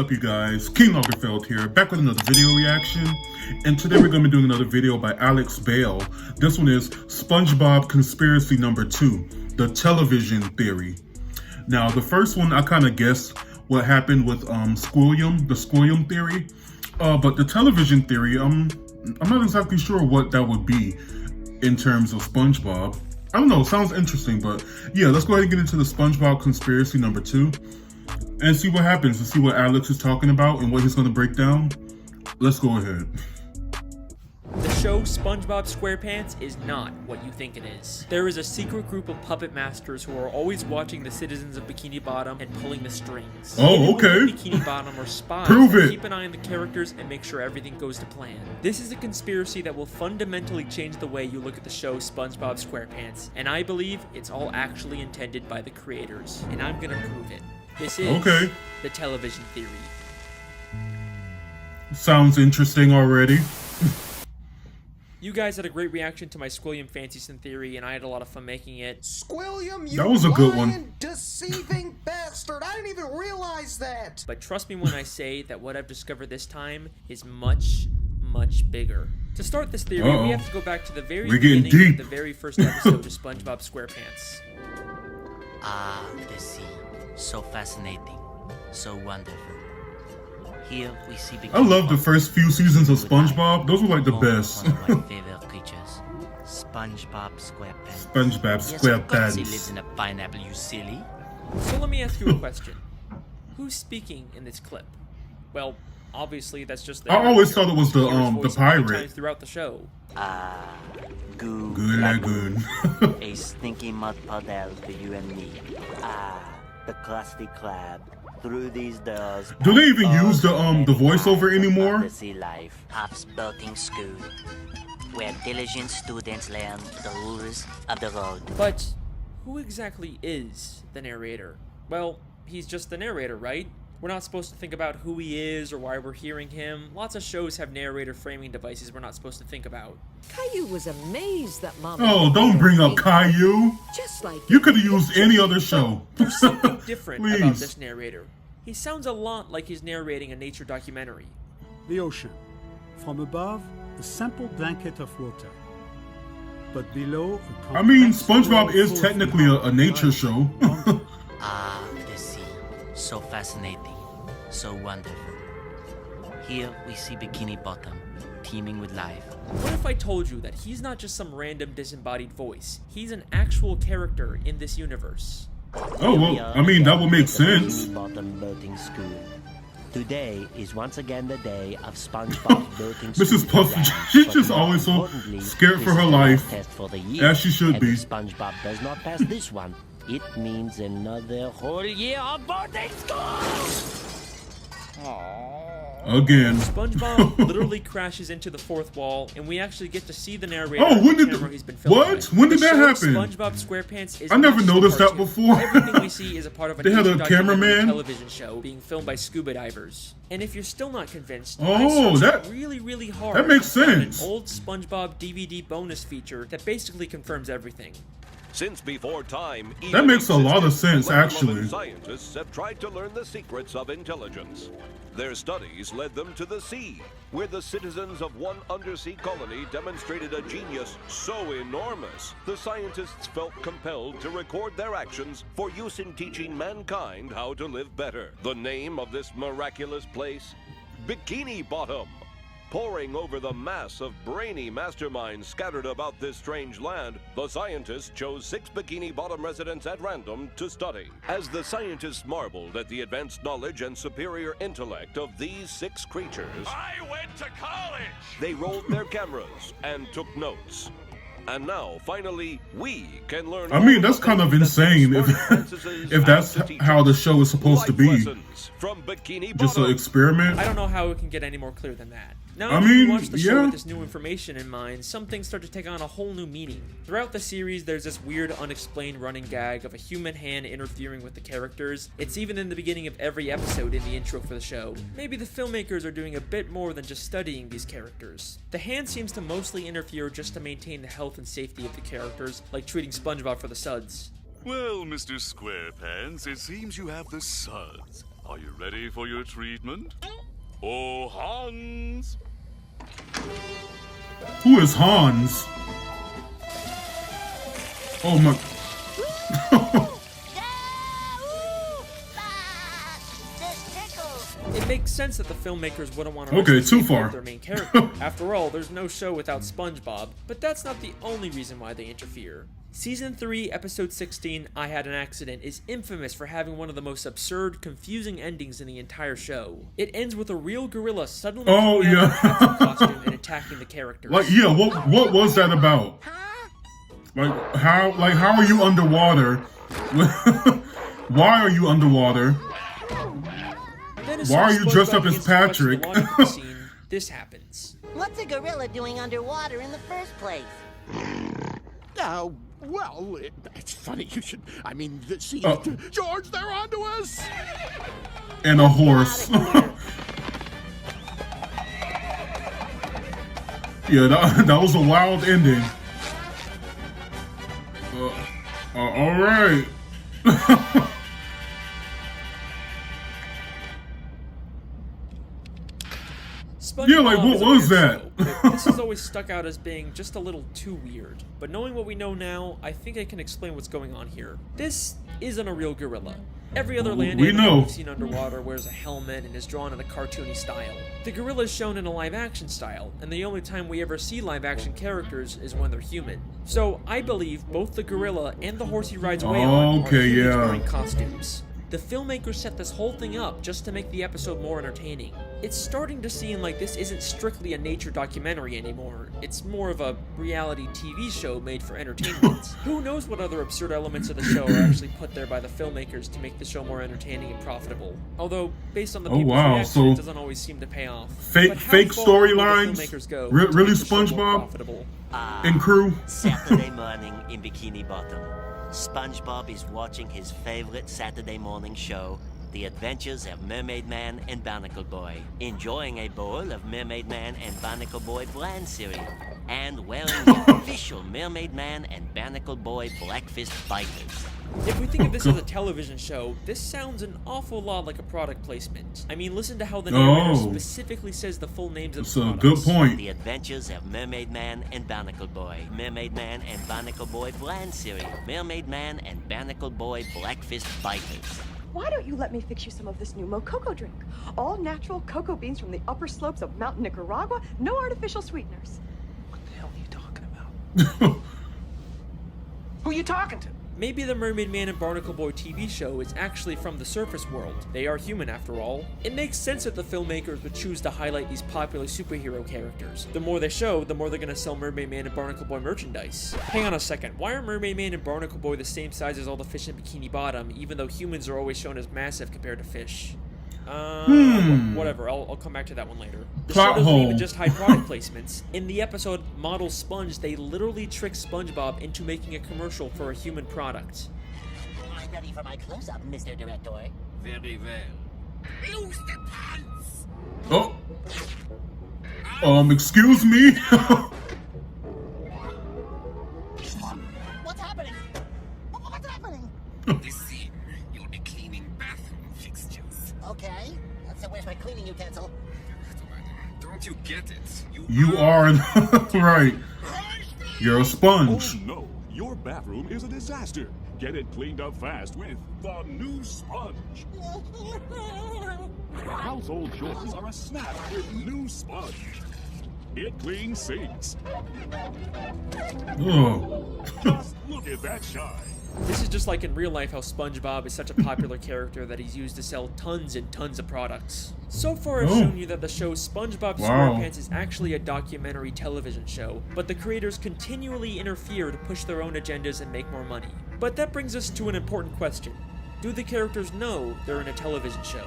up, you guys? King Lagerfeld here, back with another video reaction. And today we're going to be doing another video by Alex Bale. This one is SpongeBob Conspiracy number 2, the television theory. Now, the first one, I kind of guessed what happened with the Squilliam theory. But the television theory, I'm not exactly sure what that would be in terms of SpongeBob. I don't know, sounds interesting, but yeah, let's go ahead and get into the SpongeBob Conspiracy number 2 and see what happens, and see what Alex is talking about and what he's going to break down. Let's go ahead. The show SpongeBob SquarePants is not what you think it is. There is a secret group of puppet masters who are always watching the citizens of Bikini Bottom and pulling the strings. Oh, okay. Bikini Bottom are spies. Prove it. Keep an eye on the characters and make sure everything goes to plan. This is a conspiracy that will fundamentally change the way you look at the show SpongeBob SquarePants, and I believe it's all actually intended by the creators, and I'm gonna prove it. This is the television theory. Sounds interesting already. You guys had a great reaction to my Squilliam Fancyson theory, and I had a lot of fun making it. Squilliam, you that was a good one. lying, deceiving bastard! I didn't even realize that! But trust me when I say that what I've discovered this time is much, much bigger. To start this theory, we have to go back to the very beginning of the very first episode of SpongeBob SquarePants. Ah, the sea. So fascinating. So wonderful. Here we see I love the first few seasons of SpongeBob. Those were like the best. One of my favorite creatures. SpongeBob SquarePants. SpongeBob SquarePants. Yes, he lives in a pineapple, you silly. So let me ask you a question. Who's speaking in this clip? Well, obviously that's just the I always thought it was the pirate throughout the show. Good lagoon. A stinky mud puddle for you and me. The crusty crab. Through these doors. Do they even use the voiceover anymore? The sea life. Half-spouting school, where diligent students learn the rules of the road. But who exactly is the narrator? Well, he's just the narrator, right? We're not supposed to think about who he is or why we're hearing him. Lots of shows have narrator framing devices we're not supposed to think about. Caillou was amazed that Mama... Oh, don't bring up Caillou. Just like you could have used any other show. There's something different about this narrator. He sounds a lot like he's narrating a nature documentary. The ocean. From above, a simple blanket of water. But below, I mean, SpongeBob is technically a nature show. The sea. So fascinating. So wonderful. Here we see Bikini Bottom, teeming with life. What if I told you that he's not just some random disembodied voice? He's an actual character in this universe. Oh, well, I mean, that would make sense. Bottom boating school. Today is once again the day of SpongeBob boating school. Mrs. Puff, she's just always so scared for her life, as she should be. If SpongeBob does not pass this one, it means another whole year of boarding school! Again. SpongeBob literally crashes into the fourth wall, and we actually get to see the narrator. Oh, when did he's been filming with. When did that happen? SpongeBob SquarePants is I never noticed that before. Everything we see is a part of a they had a cameraman television show being filmed by scuba divers. And if you're still not convinced, that really hard. That makes sense. An old SpongeBob DVD bonus feature that basically confirms everything. Since before time, that makes a lot of sense, actually. Scientists have tried to learn the secrets of intelligence. Their studies led them to the sea, where the citizens of one undersea colony demonstrated a genius so enormous, the scientists felt compelled to record their actions for use in teaching mankind how to live better. The name of this miraculous place? Bikini Bottom. Poring over the mass of brainy masterminds scattered about this strange land, the scientists chose 6 Bikini Bottom residents at random to study. As the scientists marveled at the advanced knowledge and superior intellect of these 6 creatures, I went to college! They rolled their cameras and took notes. And now, finally, we can learn. I mean, that's kind of insane if that's how the show is supposed to be. From Bikini Bottom. Just an experiment. I don't know how it can get any more clear than that. Now, I if mean, you watch the show with this new information in mind, some things start to take on a whole new meaning. Throughout the series, there's this weird, unexplained running gag of a human hand interfering with the characters. It's even in the beginning of every episode in the intro for the show. Maybe the filmmakers are doing a bit more than just studying these characters. The hand seems to mostly interfere just to maintain the health and safety of the characters, like treating SpongeBob for the suds. Well, Mr. SquarePants, it seems you have the suds. Are you ready for your treatment? Oh, Hans! Who is Hans? Oh my. It makes sense that the filmmakers wouldn't want to Okay, too far. their main character. After all, there's no show without SpongeBob, but that's not the only reason why they interfere. Season 3, Episode 16, I Had an Accident, is infamous for having one of the most absurd, confusing endings in the entire show. It ends with a real gorilla suddenly coming out of a Captain costume and attacking the characters. Like, yeah, what was that about? Like how are you underwater? Why are you underwater? Why are you dressed up as Patrick? This happens. What's a gorilla doing underwater in the first place? Well, it's funny you should. I mean, see, George, they're onto us! And a horse. Yeah, that was a wild ending. All right. Yeah, like, what was that? This has always stuck out as being just a little too weird. But knowing what we know now, I think I can explain what's going on here. This isn't a real gorilla. Every other land animal we've seen underwater wears a helmet and is drawn in a cartoony style. The gorilla is shown in a live-action style, and the only time we ever see live-action characters is when they're human. So I believe both the gorilla and the horse he rides away on are humans wearing costumes. The filmmakers set this whole thing up just to make the episode more entertaining. It's starting to seem like this isn't strictly a nature documentary anymore. It's more of a reality TV show made for entertainment. Who knows what other absurd elements of the show are actually put there by the filmmakers to make the show more entertaining and profitable. Although, based on the people's reaction, it doesn't always seem to pay off. Fake storylines? Really, SpongeBob and crew? Saturday morning in Bikini Bottom. SpongeBob is watching his favorite Saturday morning show, The Adventures of Mermaid Man and Barnacle Boy, enjoying a bowl of Mermaid Man and Barnacle Boy bland cereal, and wearing the official Mermaid Man and Barnacle Boy Blackfist biters. If we think of this as a television show, this sounds an awful lot like a product placement. I mean, listen to how the narrator specifically says the full names of the products. Good point. The Adventures of Mermaid Man and Barnacle Boy, Mermaid Man and Barnacle Boy bland cereal, Mermaid Man and Barnacle Boy Blackfist biters. Why don't you let me fix you some of this new Mococo drink? All natural cocoa beans from the upper slopes of Mountain Nicaragua, no artificial sweeteners. What the hell are you talking about? Who are you talking to? Maybe the Mermaid Man and Barnacle Boy TV show is actually from the surface world. They are human after all. It makes sense that the filmmakers would choose to highlight these popular superhero characters. The more they show, the more they're gonna sell Mermaid Man and Barnacle Boy merchandise. Hang on a second, why are Mermaid Man and Barnacle Boy the same size as all the fish in Bikini Bottom, even though humans are always shown as massive compared to fish? Whatever, I'll come back to that one later. The show doesn't even just hide product placements. In the episode Model Sponge, they literally trick SpongeBob into making a commercial for a human product. I'm ready for my close-up, Mr. Director. Very well. Use the pants! Excuse me? What's happening? What's happening? This scene, you'll be cleaning bathroom fixtures. Okay, so where's my cleaning utensil? Don't you get it? You are right. You're a sponge. Oh no, your bathroom is a disaster. Get it cleaned up fast with the new sponge. Household chores are a snap with new sponge. It cleans sinks. Just look at that shine. This is just like in real life how SpongeBob is such a popular character that he's used to sell tons and tons of products. So far I've shown you that the show SpongeBob SquarePants is actually a documentary television show, but the creators continually interfere to push their own agendas and make more money. But that brings us to an important question. Do the characters know they're in a television show?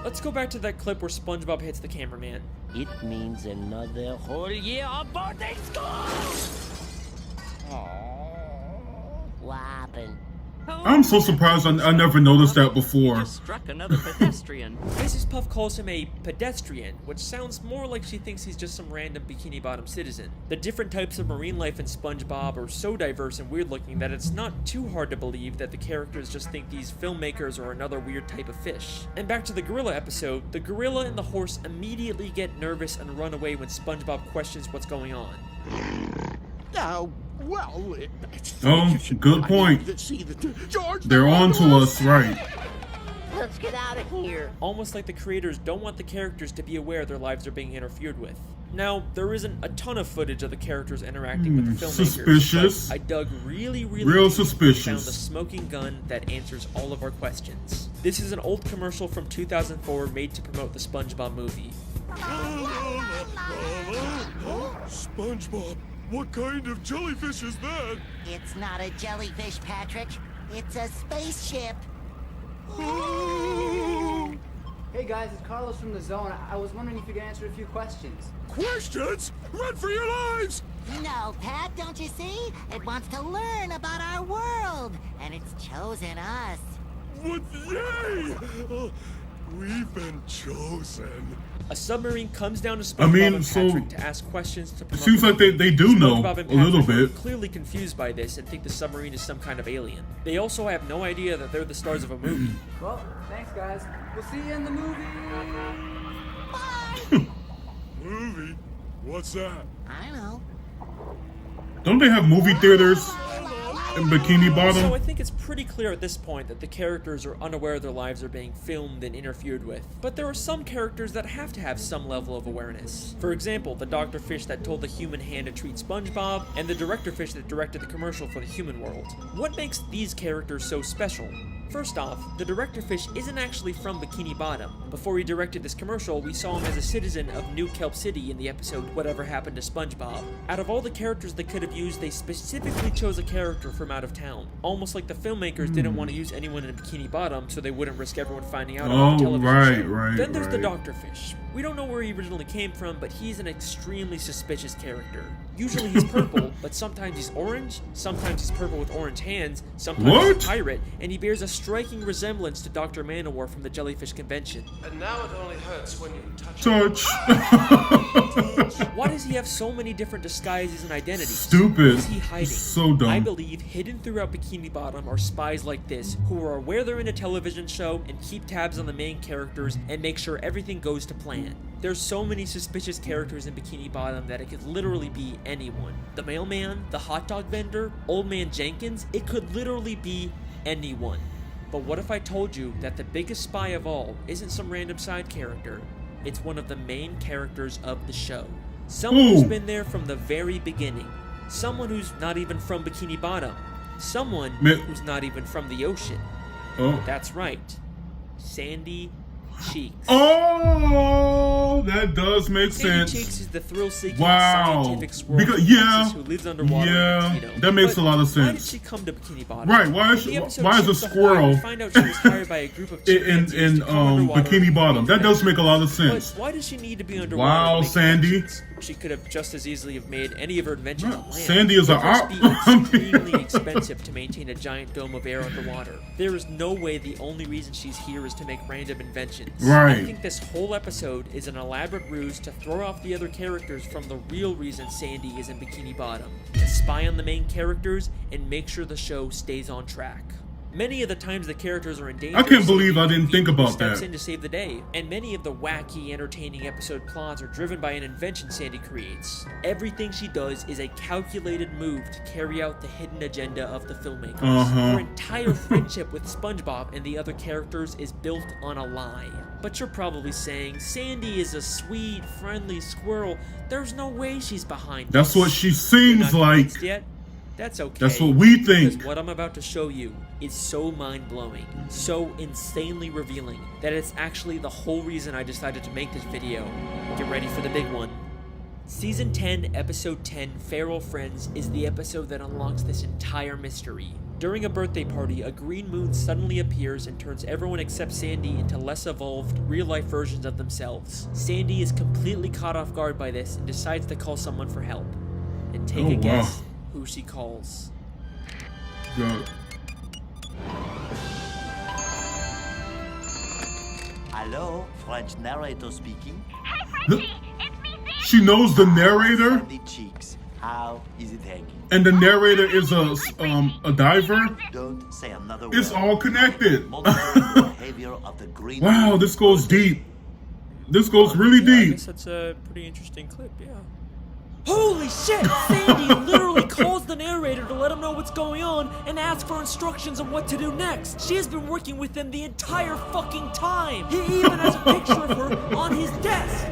Let's go back to that clip where SpongeBob hits the cameraman. It means another whole year of boarding school! What happened? I'm so surprised I never noticed that before. Just struck another pedestrian. Mrs. Puff calls him a pedestrian, which sounds more like she thinks he's just some random Bikini Bottom citizen. The different types of marine life in SpongeBob are so diverse and weird looking that it's not too hard to believe that the characters just think these filmmakers are another weird type of fish. And back to the gorilla episode, the gorilla and the horse immediately get nervous and run away when SpongeBob questions what's going on. Well, it's Oh, good point. They're on to us, right? Let's get out of here. Almost like the creators don't want the characters to be aware their lives are being interfered with. Now, there isn't a ton of footage of the characters interacting with the filmmakers. Suspicious. But I dug really Real deep and suspicious. found the smoking gun that answers all of our questions. This is an old commercial from 2004 made to promote the SpongeBob movie. SpongeBob, what kind of jellyfish is that? It's not a jellyfish, Patrick. It's a spaceship. Hey guys, it's Carlos from the Zone. I was wondering if you could answer a few questions. Questions? Run for your lives! No, Pat, don't you see? It wants to learn about our world, and it's chosen us. What? Yay! We've been chosen. A submarine comes down to SpongeBob and Patrick to ask questions to promote. It seems like they do know SpongeBob and a little Patrick bit. are clearly confused by this and think the submarine is some kind of alien. They also have no idea that they're the stars of a movie. Well, thanks guys. We'll see you in the movie. Movie? What's that? I know. Don't they have movie theaters in Bikini Bottom? So I think it's pretty clear at this point that the characters are unaware their lives are being filmed and interfered with. But there are some characters that have to have some level of awareness. For example, the Dr. Fish that told the human hand to treat SpongeBob, and the Director Fish that directed the commercial for the human world. What makes these characters so special? First off, the Director Fish isn't actually from Bikini Bottom. Before he directed this commercial, we saw him as a citizen of New Kelp City in the episode Whatever Happened to SpongeBob. Out of all the characters they could have used, they specifically chose a character from out of town. Almost like the filmmakers didn't want to use anyone in Bikini Bottom so they wouldn't risk everyone finding out about the television show. Then there's the Dr. Fish. We don't know where he originally came from, but he's an extremely suspicious character. Usually he's purple, but sometimes he's orange, sometimes he's purple with orange hands, sometimes he's a pirate, and he bears a striking resemblance to Dr. Manowar from the Jellyfish Convention. And now it only hurts when you touch Why does he have so many different disguises and identities? Stupid. What is he hiding? So dumb. I believe hidden throughout Bikini Bottom are spies like this, who are aware they're in a television show and keep tabs on the main characters and make sure everything goes to plan. There's so many suspicious characters in Bikini Bottom that it could literally be anyone. The mailman, the hot dog vendor, Old Man Jenkins, it could literally be anyone. But what if I told you that the biggest spy of all isn't some random side character? It's one of the main characters of the show. Someone who's been there from the very beginning. Someone who's not even from Bikini Bottom. Someone who's not even from the ocean. That's right. Sandy Cheeks. Oh, that does make Sandy sense. Cheeks is the thrill-seeking scientific squirrel Because, who lives underwater. that makes a lot of sense. Why did she come to Bikini Bottom? Right? Why is a squirrel we find out she was hired by a group of in Bikini Bottom? That does make a lot of sense. But why does she need to be underwater? Wow, Sandy. She could have just as easily have made any of her inventions on land. Sandy is it must be extremely expensive to maintain a giant dome of air underwater. There is no way the only reason she's here is to make random inventions. Right. I think this whole episode is an elaborate ruse to throw off the other characters from the real reason Sandy is in Bikini Bottom. To spy on the main characters and make sure the show stays on track. Many of the times the characters are in danger. I can't believe I didn't think about steps that. in to save the day, and many of the wacky, entertaining episode plots are driven by an invention Sandy creates. Everything she does is a calculated move to carry out the hidden agenda of the filmmakers. Her entire friendship with SpongeBob and the other characters is built on a lie. But you're probably saying, Sandy is a sweet, friendly squirrel. There's no way she's behind That's this. what she seems like. Yet? That's okay. That's what we think. Because what I'm about to show you is so mind-blowing, so insanely revealing, that it's actually the whole reason I decided to make this video. Get ready for the big one. Season 10, Episode 10, Feral Friends, is the episode that unlocks this entire mystery. During a birthday party, a green moon suddenly appears and turns everyone except Sandy into less evolved, real-life versions of themselves. Sandy is completely caught off guard by this and decides to call someone for help. And take a guess who she calls. Hello, French narrator speaking. She knows the narrator, Sandy cheeks. How is it hanging? and the narrator is a diver. Don't say another It's word. all connected. Behavior of the green. Wow, this goes deep. This goes really I deep. guess that's a pretty interesting clip, yeah. Holy shit! Sandy literally calls the narrator to let him know what's going on and asks for instructions on what to do next. She has been working with him the entire fucking time. He even has a picture of her on his desk.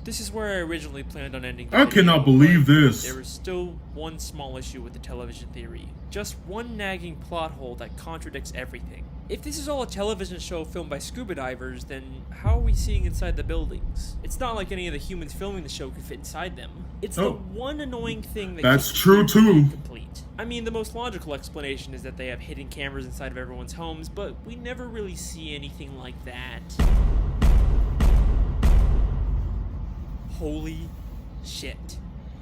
This is where I originally planned on ending the I video, cannot believe but this. There is still one small issue with the television theory. Just one nagging plot hole that contradicts everything. If this is all a television show filmed by scuba divers, then how are we seeing inside the buildings? It's not like any of the humans filming the show could fit inside them. It's the one annoying thing that That's keeps true the theory too. Complete. I mean, the most logical explanation is that they have hidden cameras inside of everyone's homes, but we never really see anything like that. Holy shit.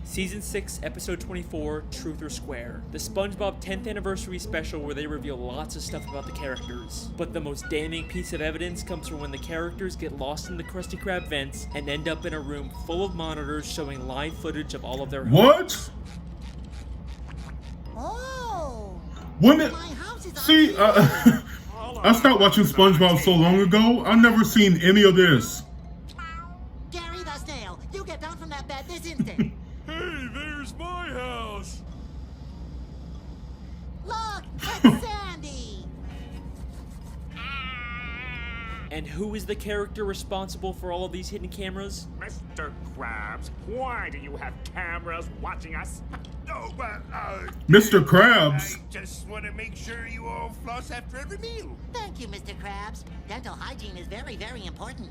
Season 6, Episode 24, Truth or Square. The SpongeBob 10th Anniversary Special where they reveal lots of stuff about the characters. But the most damning piece of evidence comes from when the characters get lost in the Krusty Krab vents and end up in a room full of monitors showing live footage of all of their homes. What? Oh. When it, see, I stopped watching SpongeBob so long ago. I've never seen any of this. Gary the snail, you get down from that bed this instant. Hey, there's my house. Look, it's Sandy. And who is the character responsible for all of these hidden cameras? Mr. Krabs, why do you have cameras watching us? No, but Mr. Krabs. I just want to make sure you all floss after every meal. Thank you, Mr. Krabs. Dental hygiene is very, very important.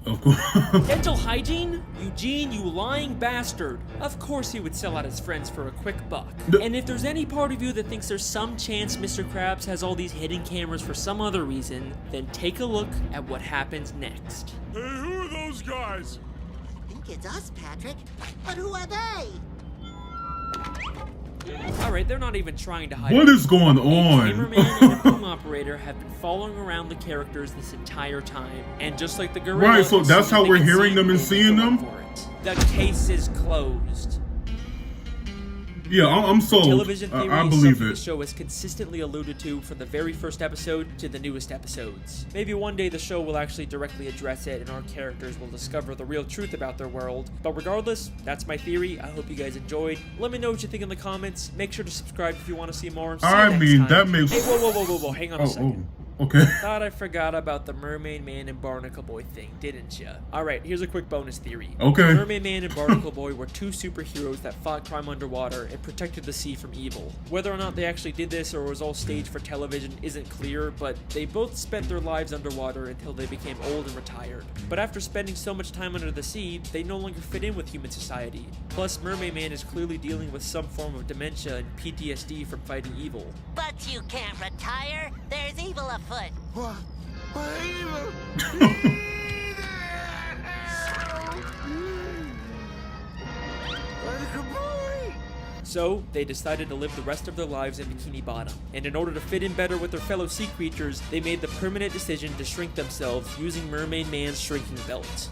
Of course. Dental hygiene? Eugene, you lying bastard. Of course he would sell out his friends for a quick buck. And if there's any part of you that thinks there's some chance Mr. Krabs has all these hidden cameras for some other reason, then take a look at what happens next. Hey, who are those guys? I think it's us, Patrick. But who are they? Alright, they're not even trying to hide. What is going A on? cameraman and a boom operator have been following around the characters this entire time. And just like the gorilla... Right, so that's how they we're can hearing see them and they seeing go them? for it. The case is closed. Yeah, I'm sold. Television theory I is believe something it. the show has consistently alluded to from the very first episode to the newest episodes. Maybe one day the show will actually directly address it and our characters will discover the real truth about their world. But regardless, that's my theory. I hope you guys enjoyed. Let me know what you think in the comments. Make sure to subscribe if you want to see more. See you I next mean, time. that makes... Hey, whoa, hang on a second. Okay. Thought I forgot about the Mermaid Man and Barnacle Boy thing, didn't ya? Alright, here's a quick bonus theory. Okay. Mermaid Man and Barnacle Boy were two superheroes that fought crime underwater and protected the sea from evil. Whether or not they actually did this or was all staged for television isn't clear, but they both spent their lives underwater until they became old and retired. But after spending so much time under the sea, they no longer fit in with human society. Plus, Mermaid Man is clearly dealing with some form of dementia and PTSD from fighting evil. But you can't retire. There's evil afoot. What? So, they decided to live the rest of their lives in Bikini Bottom. And in order to fit in better with their fellow sea creatures, they made the permanent decision to shrink themselves using Mermaid Man's shrinking belt.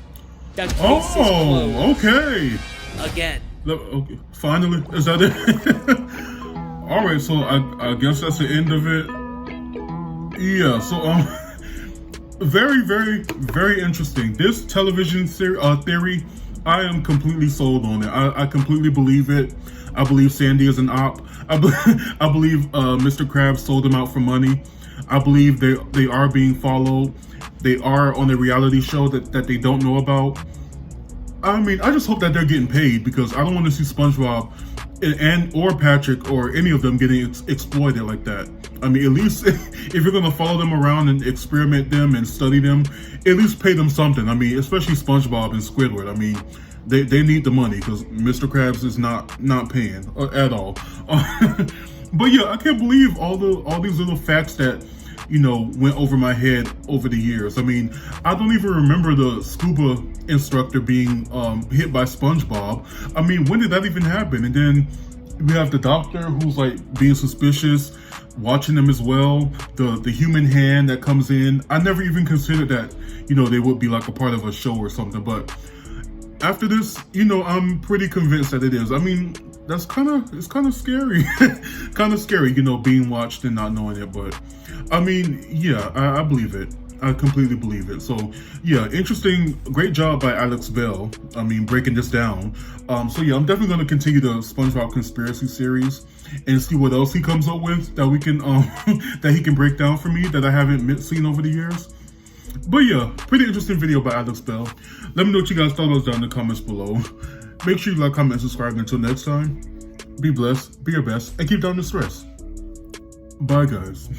The case is closed. Okay. Again. Okay. Finally, is that it? All right, so I guess that's the end of it. Yeah. So very, very, very interesting. This television theory, I am completely sold on it. I completely believe it. I believe Sandy is an op. I believe Mr. Krabs sold them out for money. I believe they are being followed. They are on a reality show that they don't know about. I mean, I just hope that they're getting paid because I don't want to see SpongeBob and or Patrick or any of them getting exploited like that. I mean, at least if you're going to follow them around and experiment them and study them, at least pay them something. I mean, especially SpongeBob and Squidward. I mean, they need the money because Mr. Krabs is not paying at all. But yeah, I can't believe all these little facts that, you know, went over my head over the years. I mean, I don't even remember the scuba instructor being hit by SpongeBob. I mean, when did that even happen? And then we have the doctor who's like being suspicious. watching them as well. The human hand that comes in, I never even considered that, you know, they would be like a part of a show or something. But after this, you know, I'm pretty convinced that it is. I mean, it's kind of scary, kind of scary, you know, being watched and not knowing it. But I mean, yeah, I believe it. I completely believe it. So yeah, interesting, great job by Alex Bell. I mean, breaking this down. So yeah, I'm definitely going to continue the SpongeBob Conspiracy series and see what else he comes up with that we can that he can break down for me that I haven't seen over the years. But yeah, pretty interesting video by Alex Bell. Let me know what you guys thought about down in the comments below. Make sure you like, comment, and subscribe. Until next time, be blessed, be your best, and keep down the stress. Bye, guys.